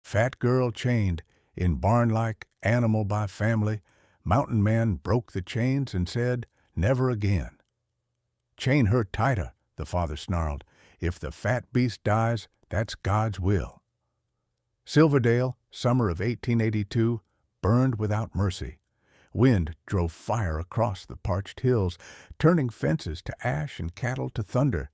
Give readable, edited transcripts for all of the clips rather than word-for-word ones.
Fat girl chained, in barn-like, animal by family, mountain man broke the chains and said, "Never again." "Chain her tighter," the father snarled. "If the fat beast dies, that's God's will." Silverdale, summer of 1882, burned without mercy. Wind drove fire across the parched hills, turning fences to ash and cattle to thunder.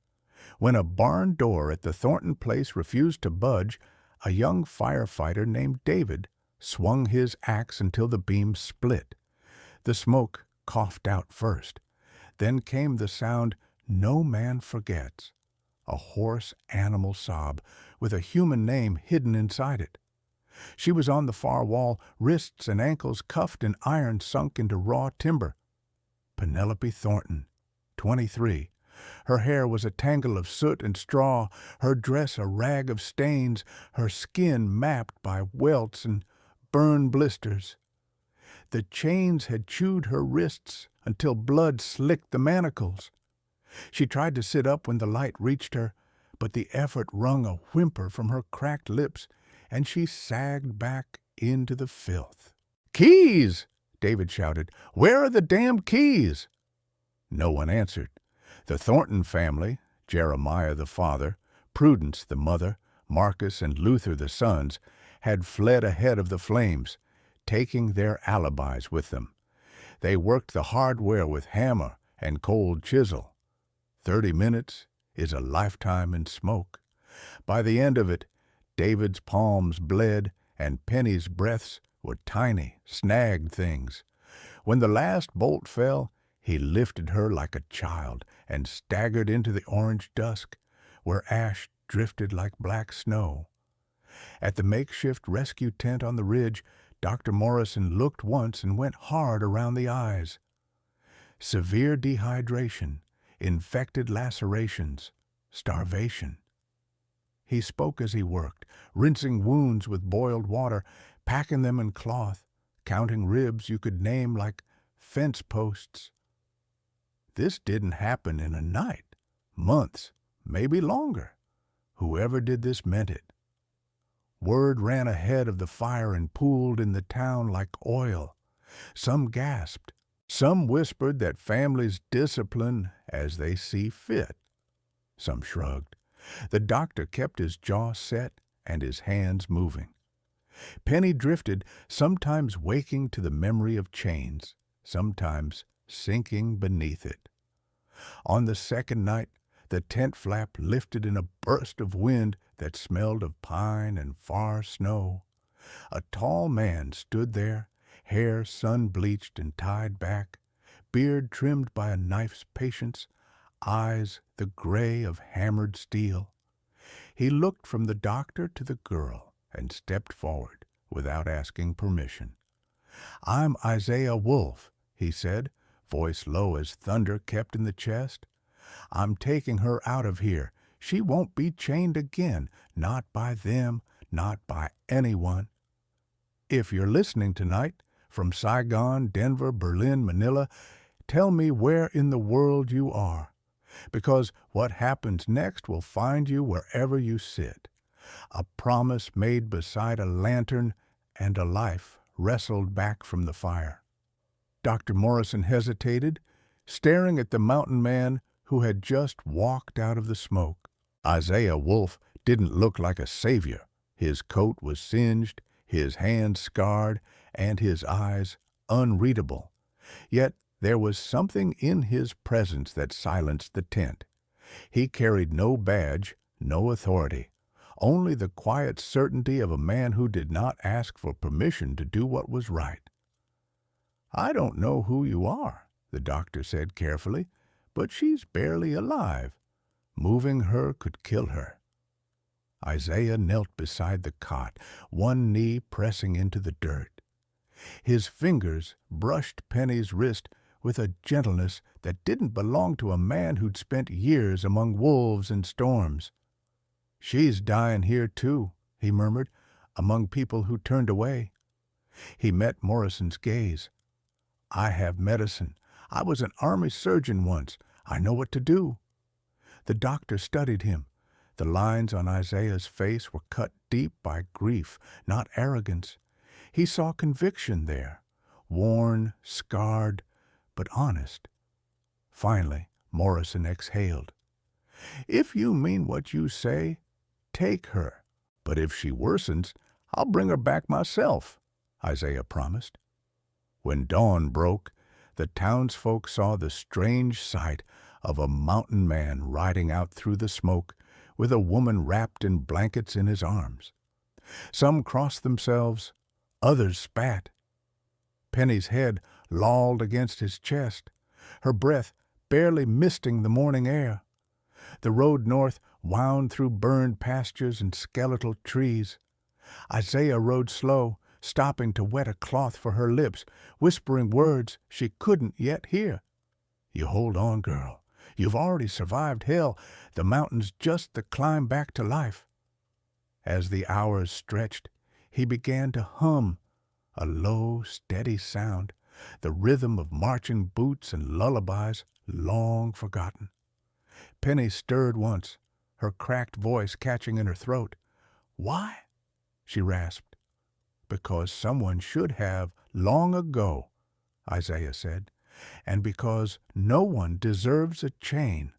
When a barn door at the Thornton place refused to budge, a young firefighter named David swung his axe until the beams split. The smoke coughed out first. Then came the sound no man forgets, a hoarse animal sob with a human name hidden inside it. She was on the far wall, wrists and ankles cuffed and iron sunk into raw timber. Penelope Thornton, 23. Her hair was a tangle of soot and straw, her dress a rag of stains, her skin mapped by welts and burn blisters. The chains had chewed her wrists until blood slicked the manacles. She tried to sit up when the light reached her, but the effort wrung a whimper from her cracked lips, and she sagged back into the filth. "Keys!" David shouted. "Where are the damned keys?" No one answered. The Thornton family, Jeremiah the father, Prudence the mother, Marcus and Luther the sons, had fled ahead of the flames, taking their alibis with them. They worked the hardware with hammer and cold chisel. 30 minutes is a lifetime in smoke. By the end of it, David's palms bled and Penny's breaths were tiny, snagged things. When the last bolt fell, he lifted her like a child and staggered into the orange dusk, where ash drifted like black snow. At the makeshift rescue tent on the ridge, Dr. Morrison looked once and went hard around the eyes. Severe dehydration, infected lacerations, starvation. He spoke as he worked, rinsing wounds with boiled water, packing them in cloth, counting ribs you could name like fence posts. This didn't happen in a night, months, maybe longer. Whoever did this meant it. Word ran ahead of the fire and pooled in the town like oil. Some gasped. Some whispered that families discipline as they see fit. Some shrugged. The doctor kept his jaw set and his hands moving. Penny drifted, sometimes waking to the memory of chains, sometimes sinking beneath it. On the second night, the tent flap lifted in a burst of wind that smelled of pine and far snow. A tall man stood there, hair sun-bleached and tied back, beard trimmed by a knife's patience, eyes the gray of hammered steel. He looked from the doctor to the girl and stepped forward without asking permission. "I'm Isaiah Wolfe," he said, voice low as thunder kept in the chest. "I'm taking her out of here. She won't be chained again, not by them, not by anyone. If you're listening tonight, from Saigon, Denver, Berlin, Manila, tell me where in the world you are, because what happens next will find you wherever you sit. A promise made beside a lantern and a life wrestled back from the fire." Dr. Morrison hesitated, staring at the mountain man who had just walked out of the smoke. Isaiah Wolfe didn't look like a savior. His coat was singed, his hands scarred, and his eyes unreadable. Yet there was something in his presence that silenced the tent. He carried no badge, no authority, only the quiet certainty of a man who did not ask for permission to do what was right. "I don't know who you are," the doctor said carefully, "but she's barely alive. Moving her could kill her." Isaiah knelt beside the cot, one knee pressing into the dirt. His fingers brushed Penny's wrist with a gentleness that didn't belong to a man who'd spent years among wolves and storms. "She's dying here, too," he murmured, "among people who turned away." He met Morrison's gaze. "I have medicine. I was an army surgeon once. I know what to do." The doctor studied him. The lines on Isaiah's face were cut deep by grief, not arrogance. He saw conviction there, worn, scarred, but honest. Finally, Morrison exhaled. "If you mean what you say, take her. But if she worsens, I'll bring her back myself," Isaiah promised. When dawn broke, the townsfolk saw the strange sight of a mountain man riding out through the smoke with a woman wrapped in blankets in his arms. Some crossed themselves, others spat. Penny's head lolled against his chest, her breath barely misting the morning air. The road north wound through burned pastures and skeletal trees. Isaiah rode slow, stopping to wet a cloth for her lips, whispering words she couldn't yet hear. "You hold on, girl. You've already survived hell. The mountain's just the climb back to life." As the hours stretched, he began to hum, a low, steady sound, the rhythm of marching boots and lullabies long forgotten. Penny stirred once, her cracked voice catching in her throat. "Why?" she rasped. "Because someone should have long ago," Isaiah said, "and because no one deserves a chain."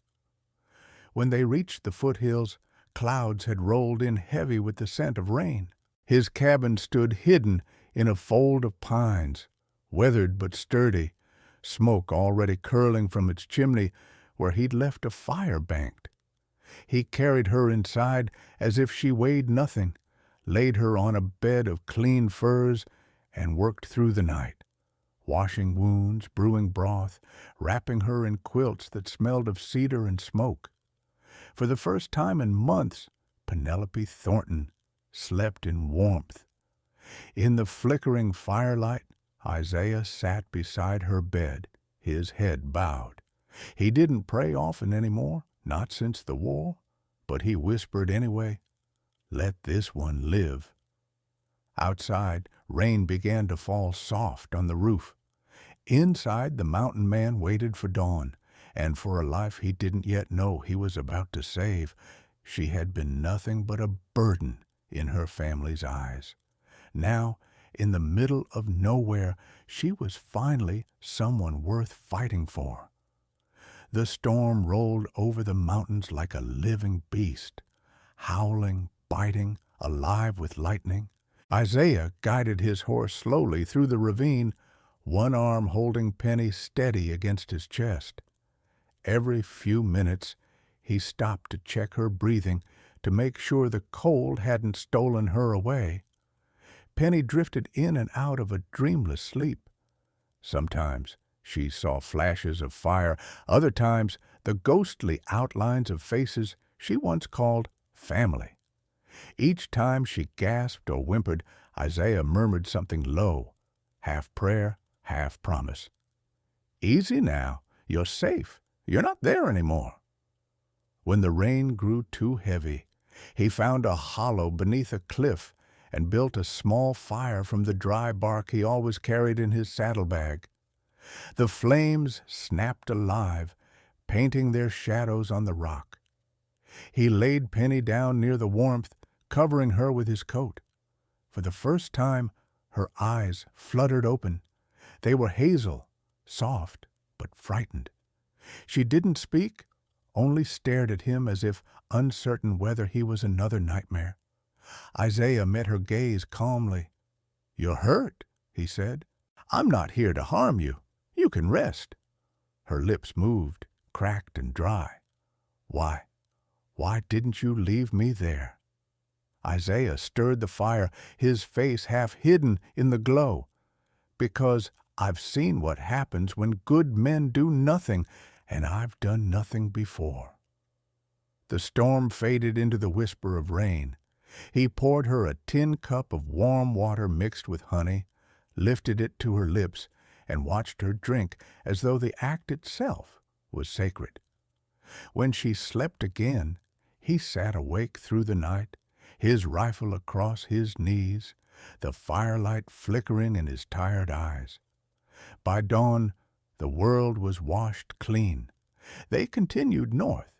When they reached the foothills, clouds had rolled in heavy with the scent of rain. His cabin stood hidden in a fold of pines, weathered but sturdy, smoke already curling from its chimney where he'd left a fire banked. He carried her inside as if she weighed nothing, laid her on a bed of clean furs, and worked through the night, washing wounds, brewing broth, wrapping her in quilts that smelled of cedar and smoke. For the first time in months, Penelope Thornton slept in warmth. In the flickering firelight, Isaiah sat beside her bed, his head bowed. He didn't pray often anymore, not since the war, but he whispered anyway, "Let this one live." Outside, rain began to fall soft on the roof. Inside, the mountain man waited for dawn, and for a life he didn't yet know he was about to save. She had been nothing but a burden in her family's eyes. Now, in the middle of nowhere, she was finally someone worth fighting for. The storm rolled over the mountains like a living beast, howling, biting, alive with lightning. Isaiah guided his horse slowly through the ravine, one arm holding Penny steady against his chest. Every few minutes, he stopped to check her breathing to make sure the cold hadn't stolen her away. Penny drifted in and out of a dreamless sleep. Sometimes she saw flashes of fire, other times the ghostly outlines of faces she once called family. Each time she gasped or whimpered, Isaiah murmured something low, half prayer, half promise. "Easy now, you're safe. You're not there anymore." When the rain grew too heavy, he found a hollow beneath a cliff and built a small fire from the dry bark he always carried in his saddlebag. The flames snapped alive, painting their shadows on the rock. He laid Penny down near the warmth, covering her with his coat. For the first time, her eyes fluttered open. They were hazel, soft, but frightened. She didn't speak, only stared at him as if uncertain whether he was another nightmare. Isaiah met her gaze calmly. "You're hurt," he said. "I'm not here to harm you. You can rest." Her lips moved, cracked and dry. Why didn't you leave me there?" Isaiah stirred the fire, his face half hidden in the glow. "Because I've seen what happens when good men do nothing, and I've done nothing before." The storm faded into the whisper of rain. He poured her a tin cup of warm water mixed with honey, lifted it to her lips, and watched her drink as though the act itself was sacred. When she slept again, he sat awake through the night, his rifle across his knees, the firelight flickering in his tired eyes. By dawn, the world was washed clean. They continued north,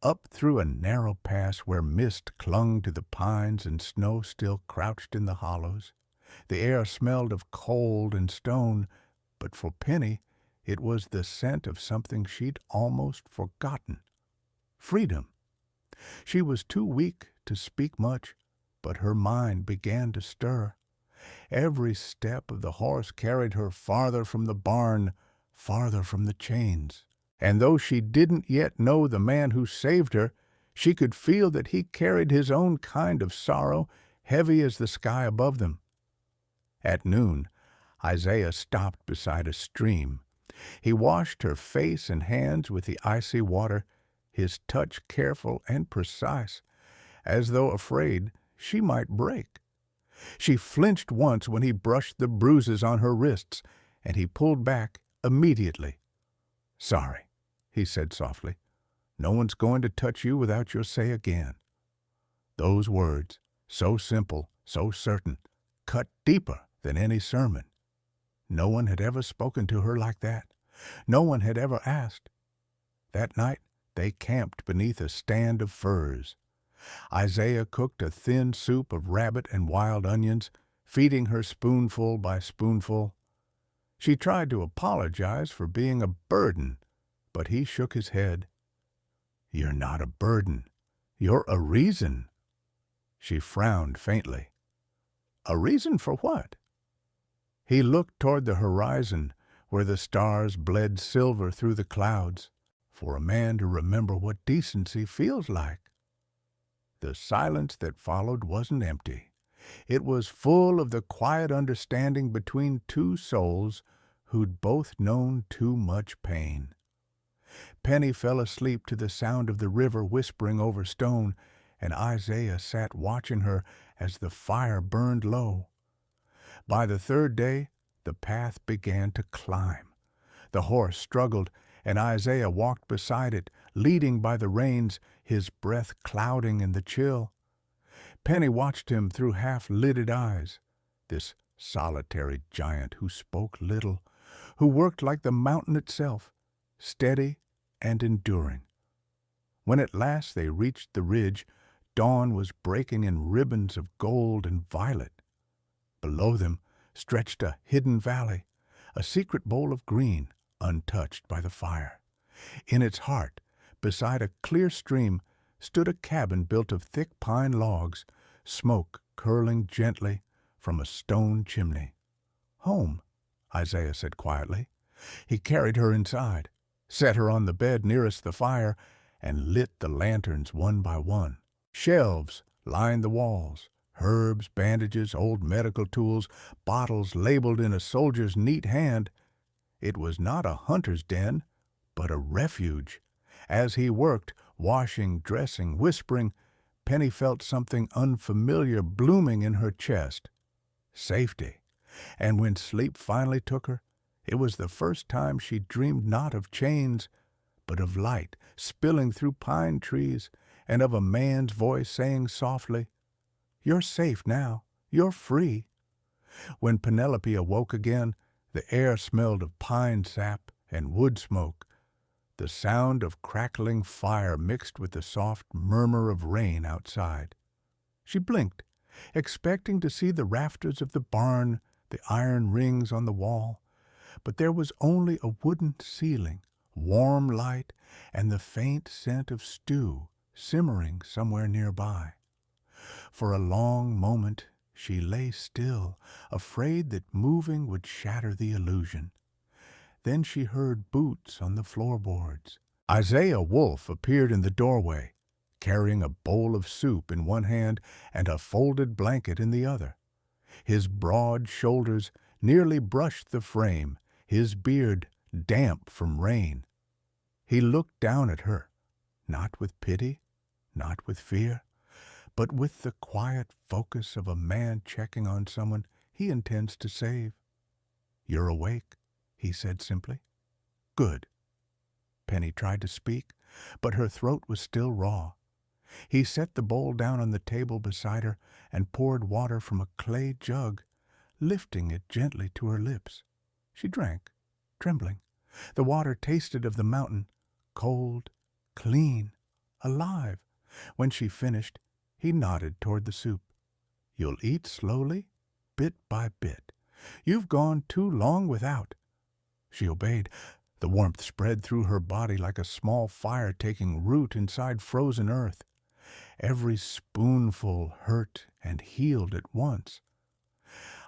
up through a narrow pass where mist clung to the pines and snow still crouched in the hollows. The air smelled of cold and stone, but for Penny it was the scent of something she'd almost forgotten. Freedom. She was too weak to speak much, but her mind began to stir. Every step of the horse carried her farther from the barn, farther from the chains. And though she didn't yet know the man who saved her, she could feel that he carried his own kind of sorrow, heavy as the sky above them. At noon, Isaiah stopped beside a stream. He washed her face and hands with the icy water, his touch careful and precise, as though afraid she might break. She flinched once when he brushed the bruises on her wrists, and he pulled back immediately. "Sorry," he said softly. "No one's going to touch you without your say again." Those words, so simple, so certain, cut deeper than any sermon. No one had ever spoken to her like that. No one had ever asked. That night they camped beneath a stand of firs. Isaiah cooked a thin soup of rabbit and wild onions, feeding her spoonful by spoonful. She tried to apologize for being a burden, but he shook his head. "You're not a burden. You're a reason." She frowned faintly. "A reason for what?" He looked toward the horizon, where the stars bled silver through the clouds. "For a man to remember what decency feels like." The silence that followed wasn't empty. It was full of the quiet understanding between two souls who'd both known too much pain. Penny fell asleep to the sound of the river whispering over stone, and Isaiah sat watching her as the fire burned low. By the third day, the path began to climb. The horse struggled, and Isaiah walked beside it, leading by the reins, his breath clouding in the chill. Penny watched him through half-lidded eyes, this solitary giant who spoke little, who worked like the mountain itself, steady and enduring. When at last they reached the ridge, dawn was breaking in ribbons of gold and violet. Below them stretched a hidden valley, a secret bowl of green, untouched by the fire. In its heart, beside a clear stream, stood a cabin built of thick pine logs, smoke curling gently from a stone chimney. "Home," Isaiah said quietly. He carried her inside, set her on the bed nearest the fire, and lit the lanterns one by one. Shelves lined the walls, herbs, bandages, old medical tools, bottles labeled in a soldier's neat hand. It was not a hunter's den, but a refuge. As he worked, washing, dressing, whispering, Penny felt something unfamiliar blooming in her chest. Safety. And when sleep finally took her, it was the first time she dreamed not of chains, but of light spilling through pine trees, and of a man's voice saying softly, "You're safe now. You're free." When Penelope awoke again, the air smelled of pine sap and wood smoke. The sound of crackling fire mixed with the soft murmur of rain outside. She blinked, expecting to see the rafters of the barn, the iron rings on the wall, but there was only a wooden ceiling, warm light, and the faint scent of stew simmering somewhere nearby. For a long moment she lay still, afraid that moving would shatter the illusion. Then she heard boots on the floorboards. Isaiah Wolfe appeared in the doorway, carrying a bowl of soup in one hand and a folded blanket in the other. His broad shoulders nearly brushed the frame, his beard damp from rain. He looked down at her, not with pity, not with fear, but with the quiet focus of a man checking on someone he intends to save. "You're awake," he said simply. "Good." Penny tried to speak, but her throat was still raw. He set the bowl down on the table beside her and poured water from a clay jug, lifting it gently to her lips. She drank, trembling. The water tasted of the mountain, cold, clean, alive. When she finished, he nodded toward the soup. You'll eat slowly, bit by bit. You've gone too long without. She obeyed. The warmth spread through her body like a small fire taking root inside frozen earth. Every spoonful hurt and healed at once.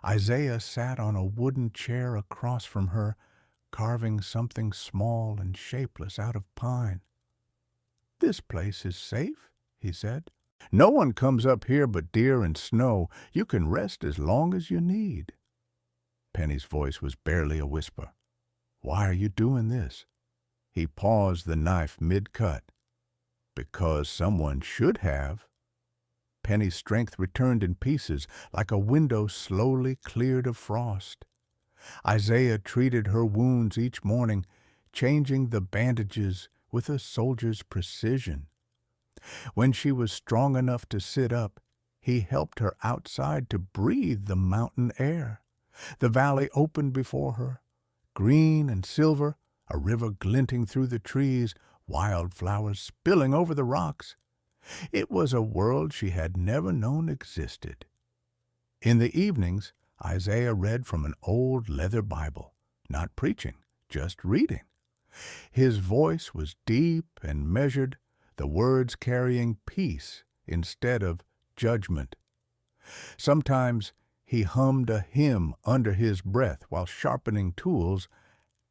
Isaiah sat on a wooden chair across from her, carving something small and shapeless out of pine. This place is safe, he said. No one comes up here but deer and snow. You can rest as long as you need. Penny's voice was barely a whisper. Why are you doing this? He paused the knife mid-cut. Because someone should have. Penny's strength returned in pieces, like a window slowly cleared of frost. Isaiah treated her wounds each morning, changing the bandages with a soldier's precision. When she was strong enough to sit up, he helped her outside to breathe the mountain air. The valley opened before her, green and silver, a river glinting through the trees, wildflowers spilling over the rocks. It was a world she had never known existed. In the evenings, Isaiah read from an old leather Bible, not preaching, just reading. His voice was deep and measured, the words carrying peace instead of judgment. Sometimes he hummed a hymn under his breath while sharpening tools,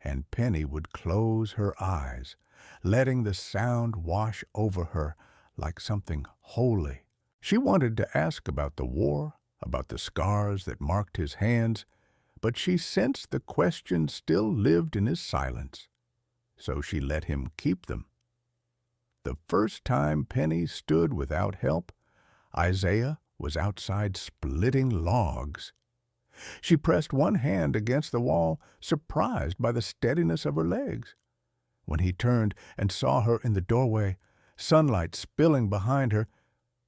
and Penny would close her eyes, letting the sound wash over her like something holy. She wanted to ask about the war, about the scars that marked his hands, but she sensed the question still lived in his silence, so she let him keep them. The first time Penny stood without help, Isaiah was outside splitting logs. She pressed one hand against the wall, surprised by the steadiness of her legs. When he turned and saw her in the doorway, sunlight spilling behind her,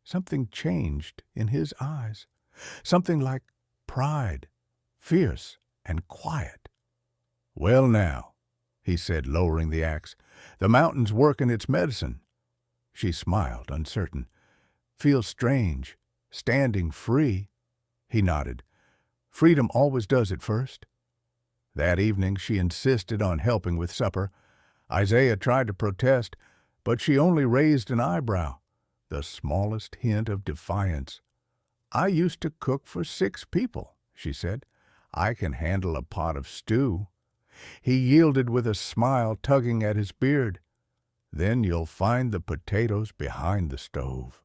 something changed in his eyes, something like pride, fierce and quiet. "Well now," he said, lowering the axe, "the mountain's working its medicine." She smiled, uncertain. "Feels strange, standing free." He nodded. "Freedom always does at first." That evening she insisted on helping with supper. Isaiah tried to protest, but she only raised an eyebrow, the smallest hint of defiance. "I used to cook for 6 people," she said. "I can handle a pot of stew." He yielded with a smile tugging at his beard. "Then you'll find the potatoes behind the stove."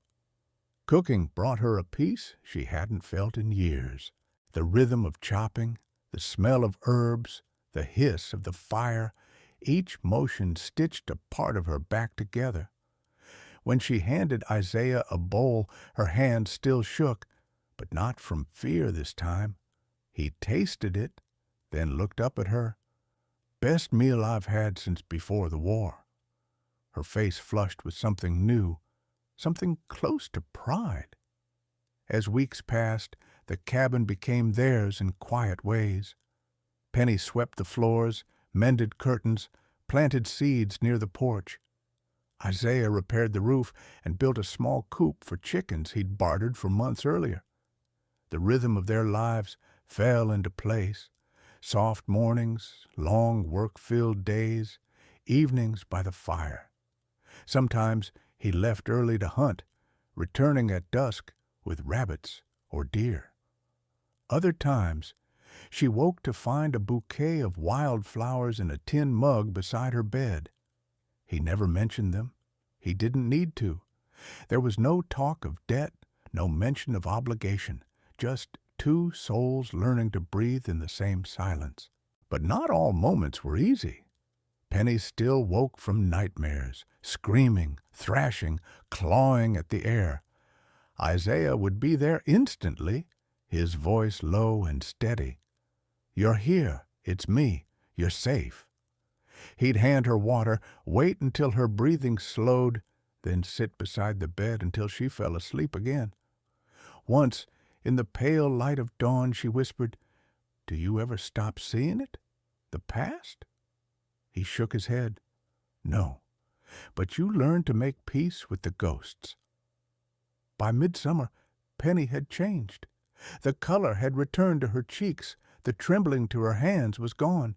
Cooking brought her a peace she hadn't felt in years. The rhythm of chopping, the smell of herbs, the hiss of the fire, each motion stitched a part of her back together. When she handed Isaiah a bowl, her hand still shook, but not from fear this time. He tasted it, then looked up at her. "Best meal I've had since before the war." Her face flushed with something new, something close to pride. As weeks passed, the cabin became theirs in quiet ways. Penny swept the floors, mended curtains, planted seeds near the porch. Isaiah repaired the roof and built a small coop for chickens he'd bartered for months earlier. The rhythm of their lives fell into place. Soft mornings, long work-filled days, evenings by the fire. Sometimes he left early to hunt, returning at dusk with rabbits or deer. Other times, she woke to find a bouquet of wildflowers in a tin mug beside her bed. He never mentioned them. He didn't need to. There was no talk of debt, no mention of obligation, just 2 souls learning to breathe in the same silence. But not all moments were easy. Penny still woke from nightmares, screaming, thrashing, clawing at the air. Isaiah would be there instantly, his voice low and steady. "You're here. It's me. You're safe." He'd hand her water, wait until her breathing slowed, then sit beside the bed until she fell asleep again. Once, in the pale light of dawn, she whispered, "Do you ever stop seeing it? The past?" He shook his head. "No. but you learned to make peace with the ghosts. By midsummer, Penny had changed. The color had returned to her cheeks. The trembling to her hands was gone.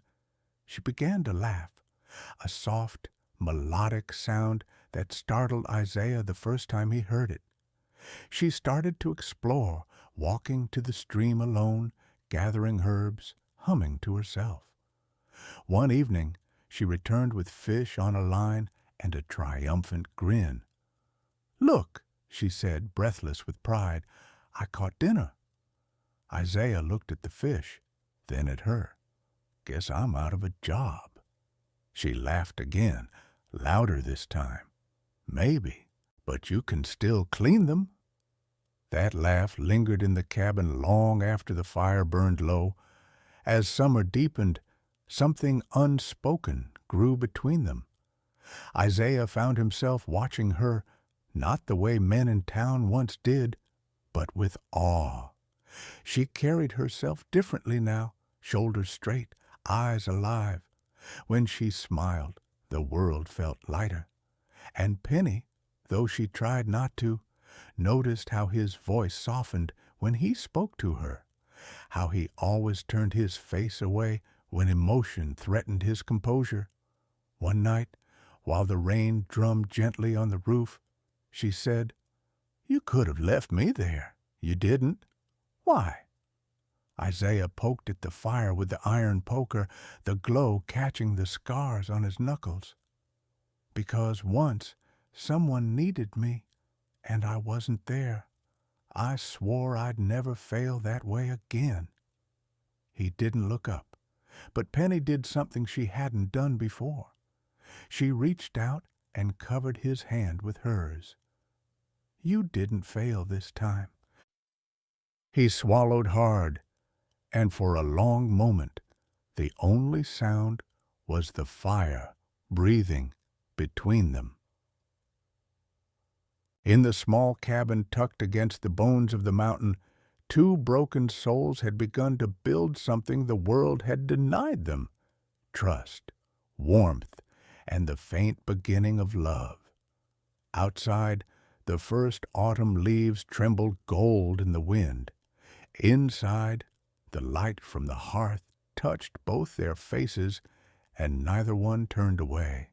She began to laugh, a soft, melodic sound that startled Isaiah the first time he heard it. She started to explore, walking to the stream alone, gathering herbs, humming to herself. One evening, she returned with fish on a line and a triumphant grin. "Look," she said, breathless with pride, "I caught dinner." Isaiah looked at the fish, then at her. "Guess I'm out of a job." She laughed again, louder this time. "Maybe, but you can still clean them." That laugh lingered in the cabin long after the fire burned low. As summer deepened, something unspoken grew between them. Isaiah found himself watching her, not the way men in town once did, but with awe. She carried herself differently now, shoulders straight, eyes alive. When she smiled, the world felt lighter. And Penny, though she tried not to, noticed how his voice softened when he spoke to her, how he always turned his face away when emotion threatened his composure. One night, while the rain drummed gently on the roof, she said, "You could have left me there. You didn't. Why?" Isaiah poked at the fire with the iron poker, the glow catching the scars on his knuckles. "Because once someone needed me, and I wasn't there. I swore I'd never fail that way again." He didn't look up, but Penny did something she hadn't done before. She reached out and covered his hand with hers. "You didn't fail this time." He swallowed hard, and for a long moment the only sound was the fire breathing between them. In the small cabin tucked against the bones of the mountain, two broken souls had begun to build something the world had denied them: trust, warmth, and the faint beginning of love. Outside, the first autumn leaves trembled gold in the wind. Inside, the light from the hearth touched both their faces, and neither one turned away.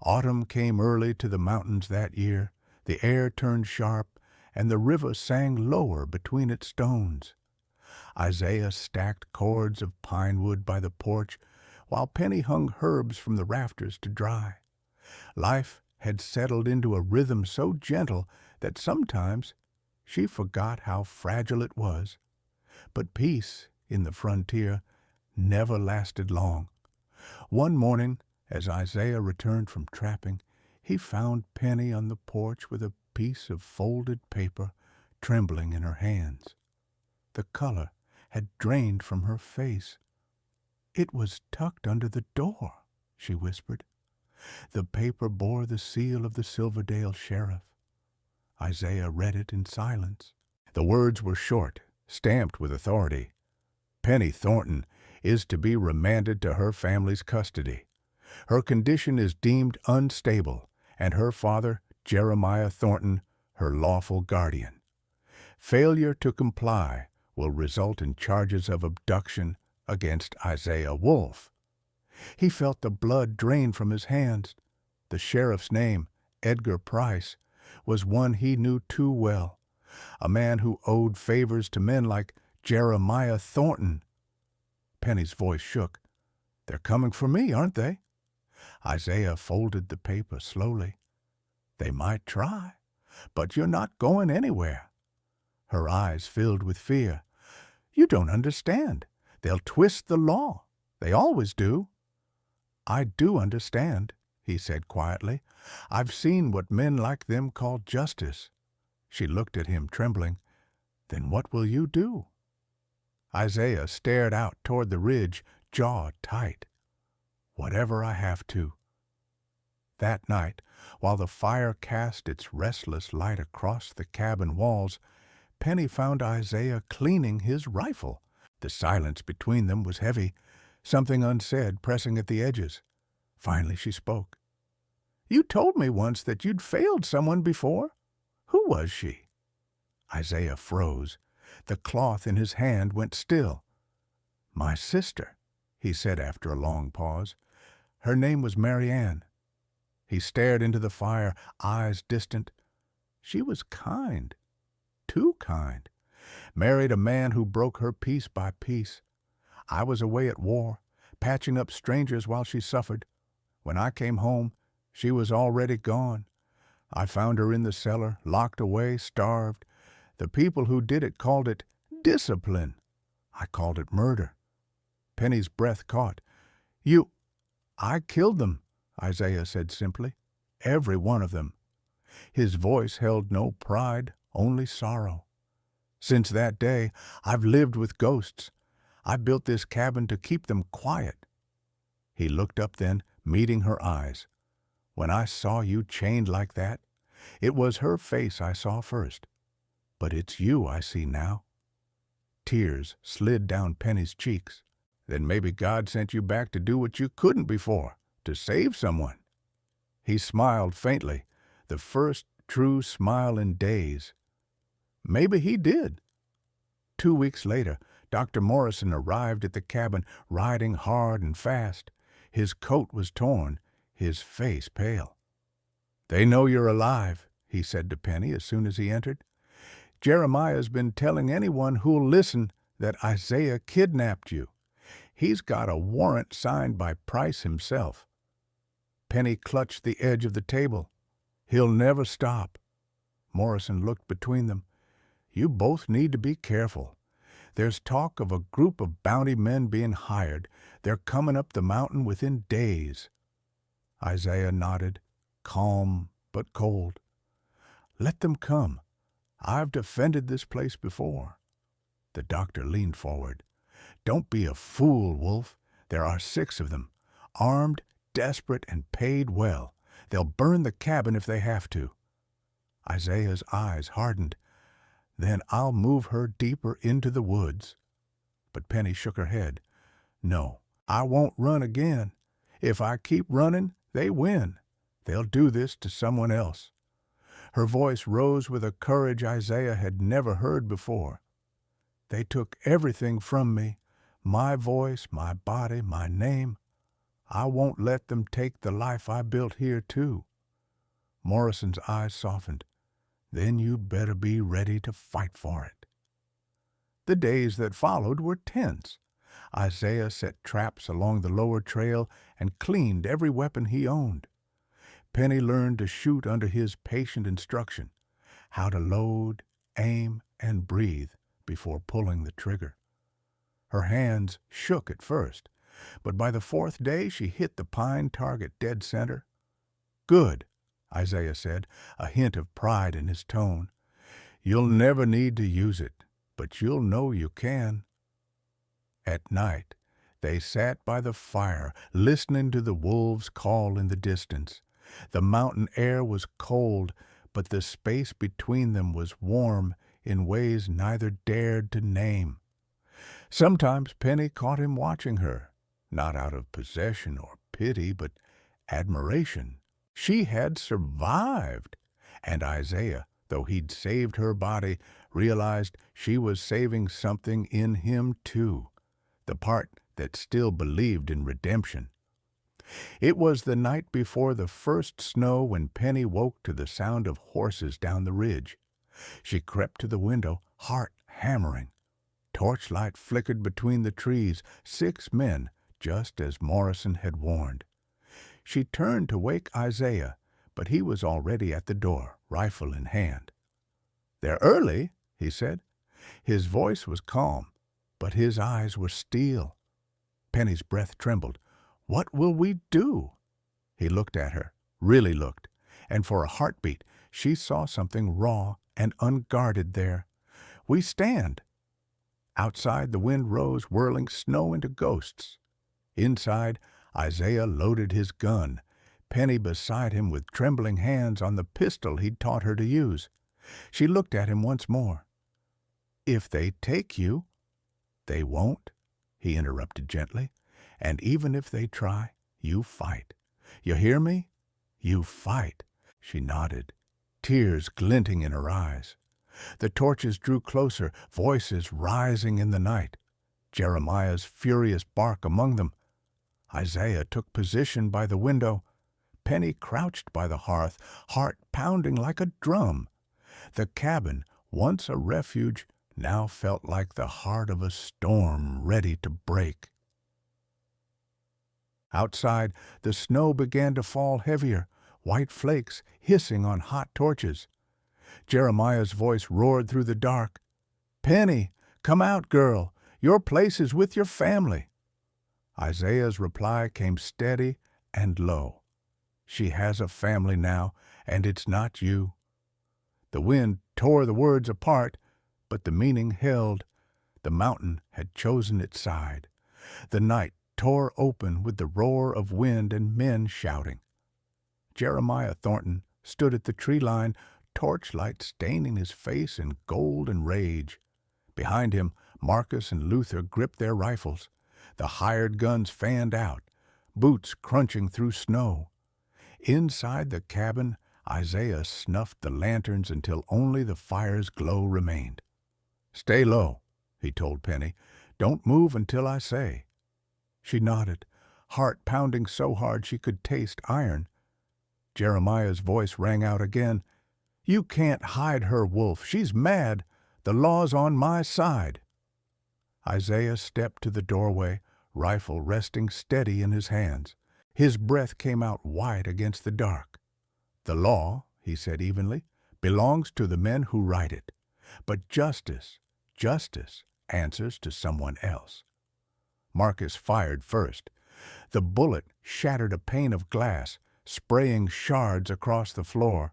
Autumn came early to the mountains that year. The air turned sharp, and the river sang lower between its stones. Isaiah stacked cords of pine wood by the porch, while Penny hung herbs from the rafters to dry. Life had settled into a rhythm so gentle that sometimes she forgot how fragile it was. But peace in the frontier never lasted long. One morning, as Isaiah returned from trapping, he found Penny on the porch with a piece of folded paper trembling in her hands. The color had drained from her face. "It was tucked under the door," she whispered. The paper bore the seal of the Silverdale sheriff. Isaiah read it in silence. The words were short, stamped with authority. "Penny Thornton is to be remanded to her family's custody. Her condition is deemed unstable, and her father, Jeremiah Thornton, her lawful guardian. Failure to comply will result in charges of abduction against Isaiah Wolfe." He felt the blood drain from his hands. The sheriff's name, Edgar Price, was one he knew too well, a man who owed favors to men like Jeremiah Thornton. Penny's voice shook. "They're coming for me, aren't they?" Isaiah folded the paper slowly. "They might try, but you're not going anywhere." Her eyes filled with fear. "You don't understand. They'll twist the law. They always do." "I do understand," he said quietly. "I've seen what men like them call justice." She looked at him, trembling. "Then what will you do?" Isaiah stared out toward the ridge, jaw tight. "Whatever I have to." That night, while the fire cast its restless light across the cabin walls, Penny found Isaiah cleaning his rifle. The silence between them was heavy, something unsaid pressing at the edges. Finally she spoke. You told me once that you'd failed someone before. Who was she?" Isaiah froze. The cloth in his hand went still. "My sister," he said after a long pause. "Her name was Marianne." He stared into the fire, eyes distant. "She was kind, too kind. Married a man who broke her piece by piece. I was away at war, patching up strangers while she suffered. When I came home, she was already gone. I found her in the cellar, locked away, starved. The people who did it called it discipline. I called it murder." Penny's breath caught. "I killed them," Isaiah said simply. "Every one of them." His voice held no pride, only sorrow. "Since that day, I've lived with ghosts. I built this cabin to keep them quiet." He looked up then, meeting her eyes. "When I saw you chained like that, it was her face I saw first. But it's you I see now." Tears slid down Penny's cheeks. "Then maybe God sent you back to do what you couldn't before, to save someone." He smiled faintly, the first true smile in days. Maybe he did. 2 weeks later, Dr. Morrison arrived at the cabin, riding hard and fast. His coat was torn, his face pale. "They know you're alive," he said to Penny as soon as he entered. "Jeremiah's been telling anyone who'll listen that Isaiah kidnapped you. He's got a warrant signed by Price himself." Penny clutched the edge of the table. "He'll never stop." Morrison looked between them. "You both need to be careful. There's talk of a group of bounty men being hired. They're coming up the mountain within days." Isaiah nodded, calm but cold. "Let them come. I've defended this place before." The doctor leaned forward. "Don't be a fool, Wolf. There are 6 of them, armed, desperate, and paid well. They'll burn the cabin if they have to." Isaiah's eyes hardened. "Then I'll move her deeper into the woods." But Penny shook her head. "No, I won't run again. If I keep running, they win. They'll do this to someone else." Her voice rose with a courage Isaiah had never heard before. "They took everything from me, my voice, my body, my name. I won't let them take the life I built here, too." Morrison's eyes softened. "Then you'd better be ready to fight for it." The days that followed were tense. Isaiah set traps along the lower trail and cleaned every weapon he owned. Penny learned to shoot under his patient instruction, how to load, aim, and breathe before pulling the trigger. Her hands shook at first, but by the 4th day she hit the pine target dead center. "Good," Isaiah said, a hint of pride in his tone. "You'll never need to use it, but you'll know you can." At night, they sat by the fire, listening to the wolves' call in the distance. The mountain air was cold, but the space between them was warm in ways neither dared to name. Sometimes Penny caught him watching her, not out of possession or pity, but admiration. She had survived, and Isaiah, though he'd saved her body, realized she was saving something in him too, the part that still believed in redemption. It was the night before the first snow when Penny woke to the sound of horses down the ridge. She crept to the window, heart hammering. Torchlight flickered between the trees, 6 men, just as Morrison had warned. She turned to wake Isaiah, but he was already at the door, rifle in hand. "They're early," he said. His voice was calm, but his eyes were steel. Penny's breath trembled. "What will we do?" He looked at her, really looked, and for a heartbeat she saw something raw and unguarded there. "We stand." Outside the wind rose, whirling snow into ghosts. Inside, Isaiah loaded his gun, Penny beside him with trembling hands on the pistol he'd taught her to use. She looked at him once more. "If they take you—" "They won't," he interrupted gently. "And even if they try, you fight. You hear me? You fight." She nodded, tears glinting in her eyes. The torches drew closer, voices rising in the night. Jeremiah's furious bark among them. Isaiah took position by the window. Penny crouched by the hearth, heart pounding like a drum. The cabin, once a refuge, now felt like the heart of a storm ready to break. Outside, the snow began to fall heavier, white flakes hissing on hot torches. Jeremiah's voice roared through the dark. "Penny, come out, girl. Your place is with your family." Isaiah's reply came steady and low. "She has a family now, and it's not you." The wind tore the words apart, but the meaning held. The mountain had chosen its side. The night tore open with the roar of wind and men shouting. Jeremiah Thornton stood at the tree line, torchlight staining his face in gold and rage. Behind him, Marcus and Luther gripped their rifles. The hired guns fanned out, boots crunching through snow. Inside the cabin, Isaiah snuffed the lanterns until only the fire's glow remained. "Stay low," he told Penny. "Don't move until I say." She nodded, heart pounding so hard she could taste iron. Jeremiah's voice rang out again. "You can't hide her, Wolf. She's mad. The law's on my side." Isaiah stepped to the doorway, rifle resting steady in his hands. His breath came out white against the dark. "The law," he said evenly, "belongs to the men who write it. But justice answers to someone else." Marcus fired first. The bullet shattered a pane of glass, spraying shards across the floor.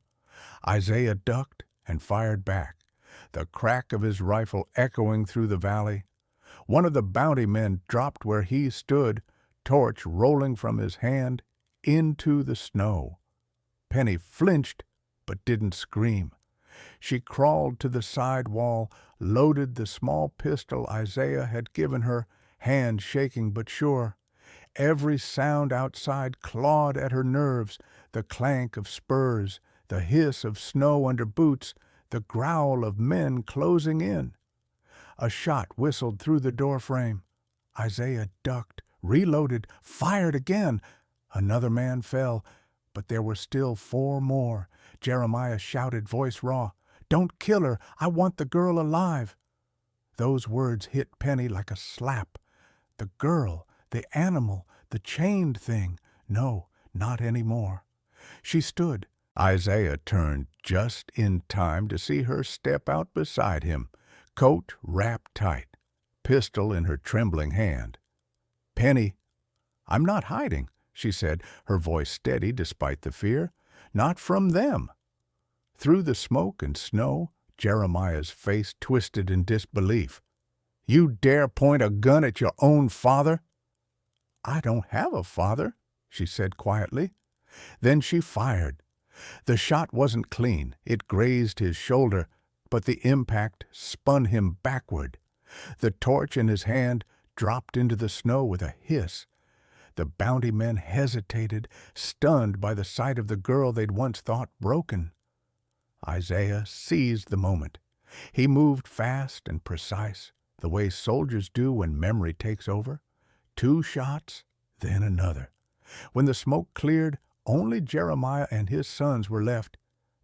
Isaiah ducked and fired back, the crack of his rifle echoing through the valley. One of the bounty men dropped where he stood, torch rolling from his hand into the snow. Penny flinched but didn't scream. She crawled to the side wall, loaded the small pistol Isaiah had given her, hand shaking but sure. Every sound outside clawed at her nerves, the clank of spurs, the hiss of snow under boots, the growl of men closing in. A shot whistled through the doorframe. Isaiah ducked, reloaded, fired again. Another man fell, but there were still 4 more. Jeremiah shouted, voice raw, "Don't kill her! I want the girl alive!" Those words hit Penny like a slap. The girl, the animal, the chained thing. No, not anymore. She stood. Isaiah turned just in time to see her step out beside him, coat wrapped tight, pistol in her trembling hand. "Penny, I'm not hiding," she said, her voice steady despite the fear. "Not from them." Through the smoke and snow, Jeremiah's face twisted in disbelief. "You dare point a gun at your own father?" "I don't have a father," she said quietly. Then she fired. The shot wasn't clean. It grazed his shoulder, but the impact spun him backward. The torch in his hand dropped into the snow with a hiss. The bounty men hesitated, stunned by the sight of the girl they'd once thought broken. Isaiah seized the moment. He moved fast and precise, the way soldiers do when memory takes over. 2 shots, then another. When the smoke cleared, only Jeremiah and his sons were left.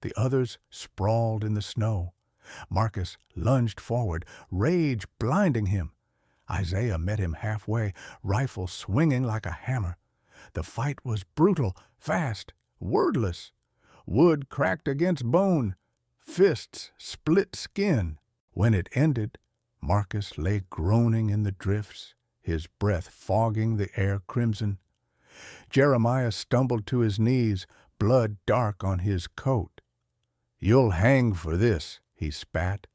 The others sprawled in the snow. Marcus lunged forward, rage blinding him. Isaiah met him halfway, rifle swinging like a hammer. The fight was brutal, fast, wordless. Wood cracked against bone. Fists split skin. When it ended, Marcus lay groaning in the drifts, his breath fogging the air crimson. Jeremiah stumbled to his knees, blood dark on his coat. "You'll hang for this," he spat.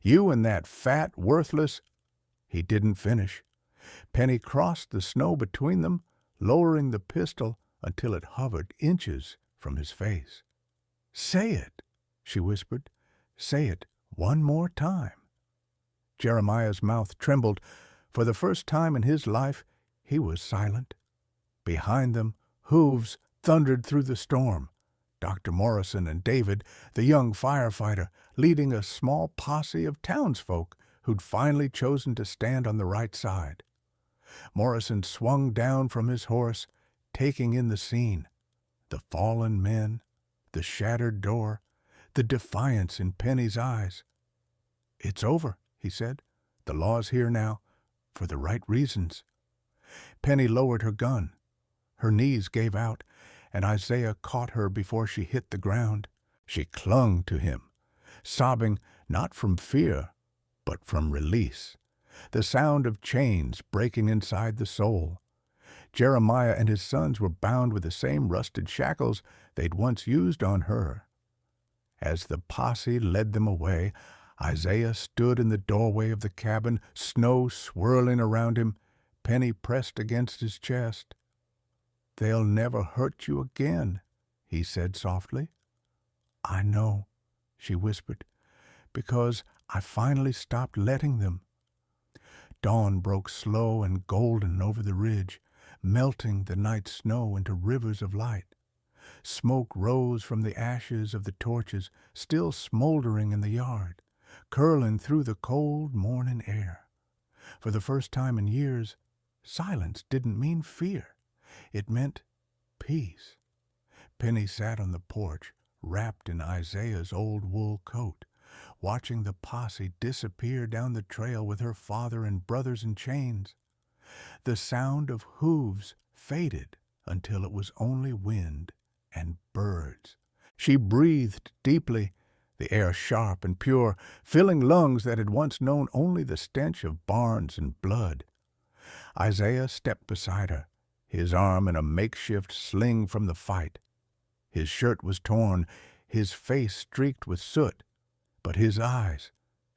"You and that fat, worthless—" He didn't finish. Penny crossed the snow between them, lowering the pistol until it hovered inches from his face. "Say it," she whispered. "Say it one more time." Jeremiah's mouth trembled. For the first time in his life, he was silent. Behind them, hooves thundered through the storm. Dr. Morrison and David, the young firefighter, leading a small posse of townsfolk who'd finally chosen to stand on the right side. Morrison swung down from his horse, taking in the scene. The fallen men, the shattered door, the defiance in Penny's eyes. "It's over," he said. "The law's here now, for the right reasons." Penny lowered her gun. Her knees gave out, and Isaiah caught her before she hit the ground. She clung to him, sobbing not from fear, but from release, the sound of chains breaking inside the soul. Jeremiah and his sons were bound with the same rusted shackles they'd once used on her. As the posse led them away, Isaiah stood in the doorway of the cabin, snow swirling around him, Penny pressed against his chest. "They'll never hurt you again," he said softly. "I know," she whispered, "because I finally stopped letting them." Dawn broke slow and golden over the ridge, melting the night snow into rivers of light. Smoke rose from the ashes of the torches, still smoldering in the yard, curling through the cold morning air. For the first time in years, silence didn't mean fear. It meant peace. Penny sat on the porch, wrapped in Isaiah's old wool coat, watching the posse disappear down the trail with her father and brothers in chains. The sound of hooves faded until it was only wind and birds. She breathed deeply, the air sharp and pure, filling lungs that had once known only the stench of barns and blood. Isaiah stepped beside her, his arm in a makeshift sling from the fight. His shirt was torn, his face streaked with soot, but his eyes,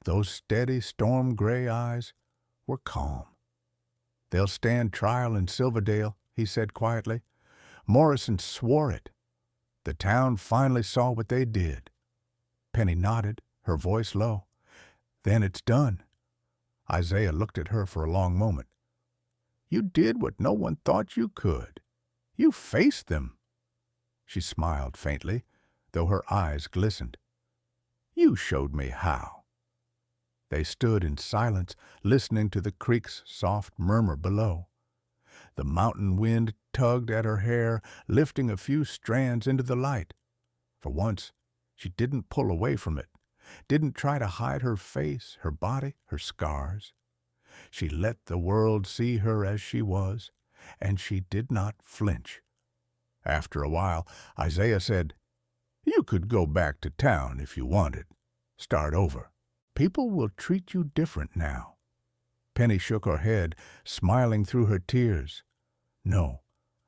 those steady storm-gray eyes, were calm. "They'll stand trial in Silverdale," he said quietly. "Morrison swore it. The town finally saw what they did." Penny nodded, her voice low. "Then it's done." Isaiah looked at her for a long moment. "You did what no one thought you could. You faced them." She smiled faintly, though her eyes glistened. "You showed me how." They stood in silence, listening to the creek's soft murmur below. The mountain wind tugged at her hair, lifting a few strands into the light. For once, she didn't pull away from it, didn't try to hide her face, her body, her scars. She let the world see her as she was, and she did not flinch. After a while, Isaiah said, "You could go back to town if you wanted. Start over. People will treat you different now." Penny shook her head, smiling through her tears. "No,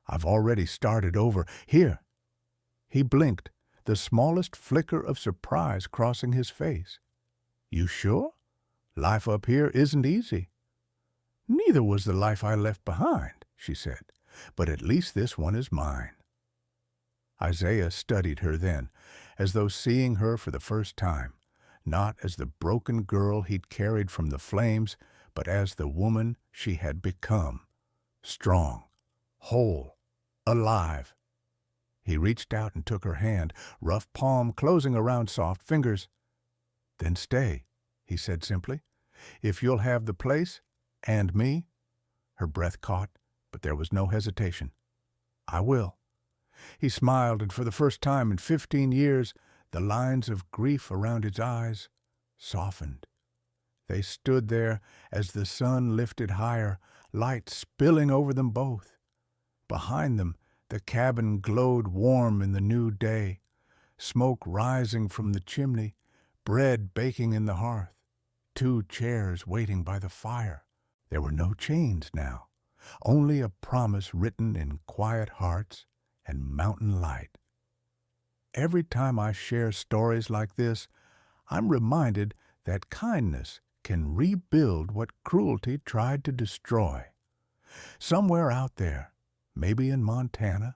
I've already started over. Here." He blinked, the smallest flicker of surprise crossing his face. "You sure? Life up here isn't easy." "Neither was the life I left behind," she said, "but at least this one is mine." Isaiah studied her then, as though seeing her for the first time, not as the broken girl he'd carried from the flames, but as the woman she had become, strong, whole, alive. He reached out and took her hand, rough palm closing around soft fingers. "Then stay," he said simply. "If you'll have the place, and me." Her breath caught, but there was no hesitation. "I will." He smiled, and for the first time in 15 years, the lines of grief around his eyes softened. They stood there as the sun lifted higher, light spilling over them both. Behind them, the cabin glowed warm in the new day, smoke rising from the chimney, bread baking in the hearth, 2 chairs waiting by the fire. There were no chains now, only a promise written in quiet hearts and mountain light. Every time I share stories like this, I'm reminded that kindness can rebuild what cruelty tried to destroy. Somewhere out there, maybe in Montana,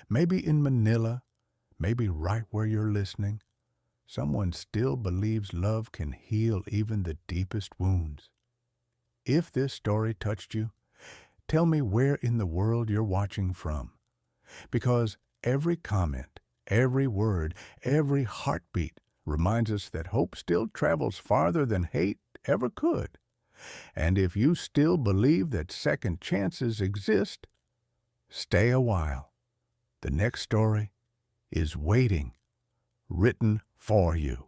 maybe in Manila, maybe right where you're listening, someone still believes love can heal even the deepest wounds. If this story touched you, tell me where in the world you're watching from, because every comment, Every word, every heartbeat reminds us that hope still travels farther than hate ever could. And if you still believe that second chances exist, stay a while. The next story is waiting, written for you.